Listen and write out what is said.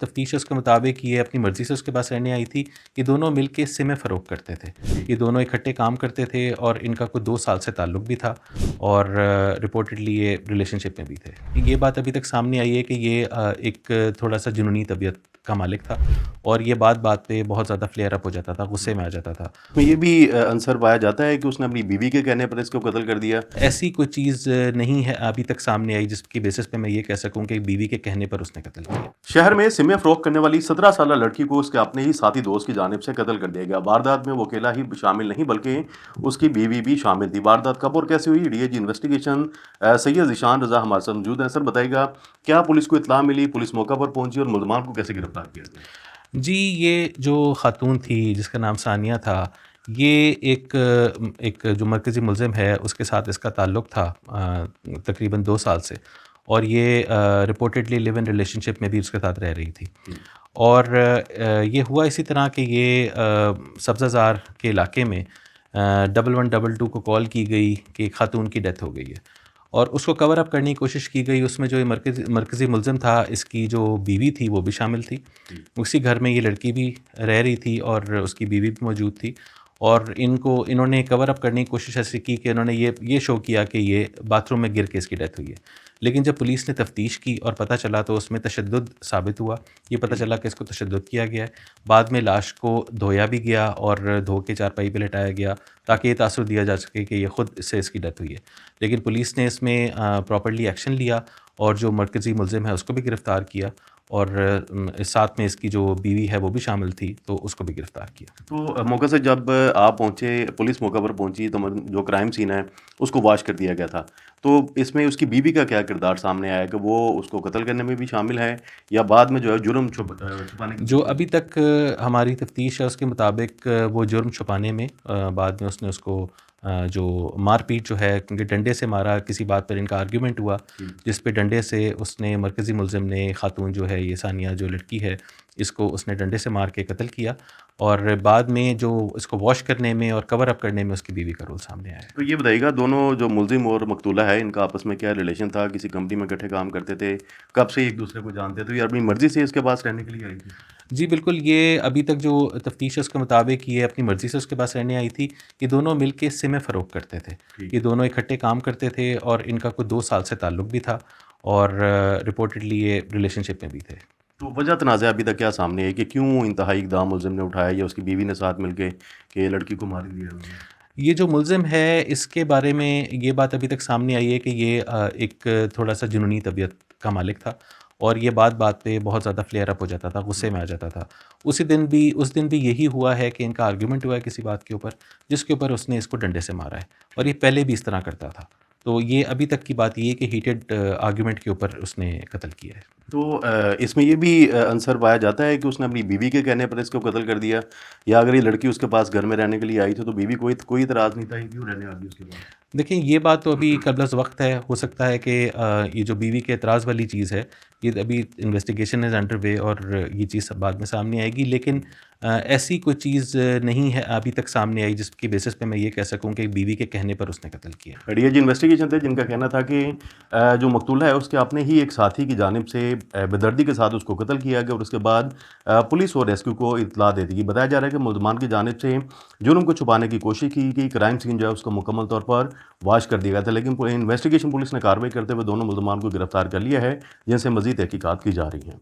تفتیش ہے اس کے مطابق یہ اپنی مرضی سے اس کے پاس رہنے آئی تھی. یہ دونوں مل کے سمیں فروخت کرتے تھے. یہ دونوں اکٹھے کام کرتے تھے اور ان کا کوئی 2 سال سے تعلق بھی تھا اور رپورٹڈلی یہ ریلیشن شپ میں بھی تھے. یہ بات ابھی تک سامنے آئی ہے کہ یہ ایک تھوڑا سا جنونی طبیعت کا مالک تھا اور یہ بات پہ بہت زیادہ فلیئر اپ ہو جاتا تھا، غصے میں آ جاتا تھا. یہ بھی عنصر پایا جاتا ہے کہ اس نے اپنی بیوی کے کہنے پر اس کو قتل کر دیا. ایسی کوئی چیز نہیں ہے ابھی تک سامنے آئی جس کی بیسس پہ میں یہ کہہ سکوں کہ بیوی کے کہنے پر اس نے قتل کیا. شہر میں سمیں فروخت کرنے والی 17 سالہ لڑکی کو اس کے اپنے ہی ساتھی دوست کی جانب سے قتل کر دیا گیا. واردات میں وہ اکیلا ہی شامل نہیں بلکہ اس کی بیوی بھی شامل تھی. واردات کب اور کیسے ہوئی؟ ڈی اے جی انویسٹیگیشن سید ذیشان رضا ہمارے ساتھ موجود ہیں. سر بتائیے گا کیا پولیس کو اطلاع ملی، پولیس موقع پر پہنچی اور ملزمان کو کیسے گرفتار کیا گیا؟ جی، یہ جو خاتون تھی جس کا نام ثانیہ تھا، یہ ایک جو مرکزی ملزم ہے اس کے ساتھ اس کا تعلق تھا تقریباً 2 سال سے، اور یہ رپورٹڈلی لیو ان ریلیشن شپ میں بھی اس کے ساتھ رہ رہی تھی. اور یہ ہوا اسی طرح کہ یہ سبزہ زار کے علاقے میں 1122 کو کال کی گئی کہ ایک خاتون کی ڈیتھ ہو گئی ہے، اور اس کو کور اپ کرنے کی کوشش کی گئی. اس میں جو مرکزی ملزم تھا، اس کی جو بیوی تھی وہ بھی شامل تھی. اسی گھر میں یہ لڑکی بھی رہ رہی تھی اور اس کی بیوی بھی موجود تھی. اور انہوں نے کور اپ کرنے کی کوشش ایسی کی کہ انہوں نے یہ شو کیا کہ یہ باتھ روم میں گر کے اس کی ڈیتھ ہوئی ہے. لیکن جب پولیس نے تفتیش کی اور پتہ چلا تو اس میں تشدد ثابت ہوا. یہ پتہ چلا کہ اس کو تشدد کیا گیا ہے. بعد میں لاش کو دھویا بھی گیا اور دھو کے چارپائی پہ لٹایا گیا تاکہ یہ تاثر دیا جا سکے کہ یہ خود سے اس کی ڈیتھ ہوئی ہے. لیکن پولیس نے اس میں پراپرلی ایکشن لیا اور جو مرکزی ملزم ہے اس کو بھی گرفتار کیا، اور ساتھ میں اس کی جو بیوی ہے وہ بھی شامل تھی تو اس کو بھی گرفتار کیا. تو موقع سے جب آپ پہنچے، پولیس موقع پر پہنچی تو جو کرائم سین ہے اس کو واش کر دیا گیا تھا. تو اس میں اس کی بیوی کا کیا کردار سامنے آیا کہ وہ اس کو قتل کرنے میں بھی شامل ہے یا بعد میں جو ہے جرم چھپانے کی؟ جو ابھی تک ہماری تفتیش ہے اس کے مطابق وہ جرم چھپانے میں بعد میں اس نے اس کو جو مار پیٹ جو ہے، کیونکہ ڈنڈے سے مارا، کسی بات پر ان کا آرگیومنٹ ہوا جس پہ ڈنڈے سے اس نے مرکزی ملزم نے خاتون جو ہے، یہ ثانیہ جو لڑکی ہے، اس کو اس نے ڈنڈے سے مار کے قتل کیا. اور بعد میں جو اس کو واش کرنے میں اور کور اپ کرنے میں اس کی بیوی کا رول سامنے آیا. تو یہ بتائیے گا دونوں جو ملزم اور مقتولہ ہے ان کا آپس میں کیا ریلیشن تھا؟ کسی کمپنی میں اکٹھے کام کرتے تھے؟ کب سے ایک دوسرے کو جانتے تھے یا اپنی مرضی سے اس کے پاس رہنے کے لیے آئی تھی؟ جی بالکل، یہ ابھی تک جو تفتیش ہے اس کے مطابق یہ اپنی مرضی سے اس کے پاس رہنے آئی تھی. یہ دونوں مل کے سمیں فروخت کرتے تھے. یہ دونوں اکٹھے کام کرتے تھے اور ان کا کوئی 2 سال سے تعلق بھی تھا اور رپورٹڈلی یہ ریلیشن شپ میں بھی تھے. تو وجہ تنازع ابھی تک کیا سامنے ہے کہ کیوں انتہائی اقدام ملزم نے اٹھایا یا اس کی بیوی نے ساتھ مل کے کہ لڑکی کو مار دیا؟ یہ جو ملزم ہے اس کے بارے میں یہ بات ابھی تک سامنے آئی ہے کہ یہ ایک تھوڑا سا جنونی طبیعت کا مالک تھا اور یہ بات پہ بہت زیادہ فلیئر اپ ہو جاتا تھا، غصے میں آ جاتا تھا. اس دن بھی یہی ہوا ہے کہ ان کا آرگیومنٹ ہوا ہے کسی بات کے اوپر جس کے اوپر اس نے اس کو ڈنڈے سے مارا ہے، اور یہ پہلے بھی اس طرح کرتا تھا. تو یہ ابھی تک کی بات یہ ہے کہ ہیٹڈ آرگیومنٹ کے اوپر اس نے قتل کیا ہے. تو اس میں یہ بھی عنصر پایا جاتا ہے کہ اس نے اپنی بیوی کے کہنے پر اس کو قتل کر دیا، یا اگر یہ لڑکی اس کے پاس گھر میں رہنے کے لیے آئی تھی تو بیوی کوئی اعتراض نہیں تھا، یہ کیوں رہنے آ گئی اس کے پاس؟ دیکھیں، یہ بات تو ابھی قبل از وقت ہے. ہو سکتا ہے کہ یہ جو بیوی کے اعتراض والی چیز ہے یہ ابھی انویسٹیگیشن از انڈر وے اور یہ چیز بعد میں سامنے آئے گی. لیکن ایسی کوئی چیز نہیں ہے ابھی تک سامنے آئی جس کی بیسس پہ میں یہ کہہ سکوں کہ بیوی کے کہنے پر اس نے قتل کیا. ڈی اے جی انویسٹیگیشن تھے جن کا کہنا تھا کہ جو مقتولہ ہے اس کے اپنے ہی ایک ساتھی کی جانب سے بے کے ساتھ اس کو قتل کیا گیا اور اس کے بعد پولیس اور ریسکیو کو اطلاع دے دی گئی. بتایا جا رہا ہے کہ ملزمان کی جانب سے جرم کو چھپانے کی کوشش کی گئی. کرائم سین جو ہے اس کو مکمل طور پر واش کر دیا گیا تھا، لیکن انویسٹیگیشن پولیس نے کارروائی کرتے ہوئے دونوں ملزمان کو گرفتار کر لیا ہے جن سے مزید تحقیقات کی جا رہی ہیں.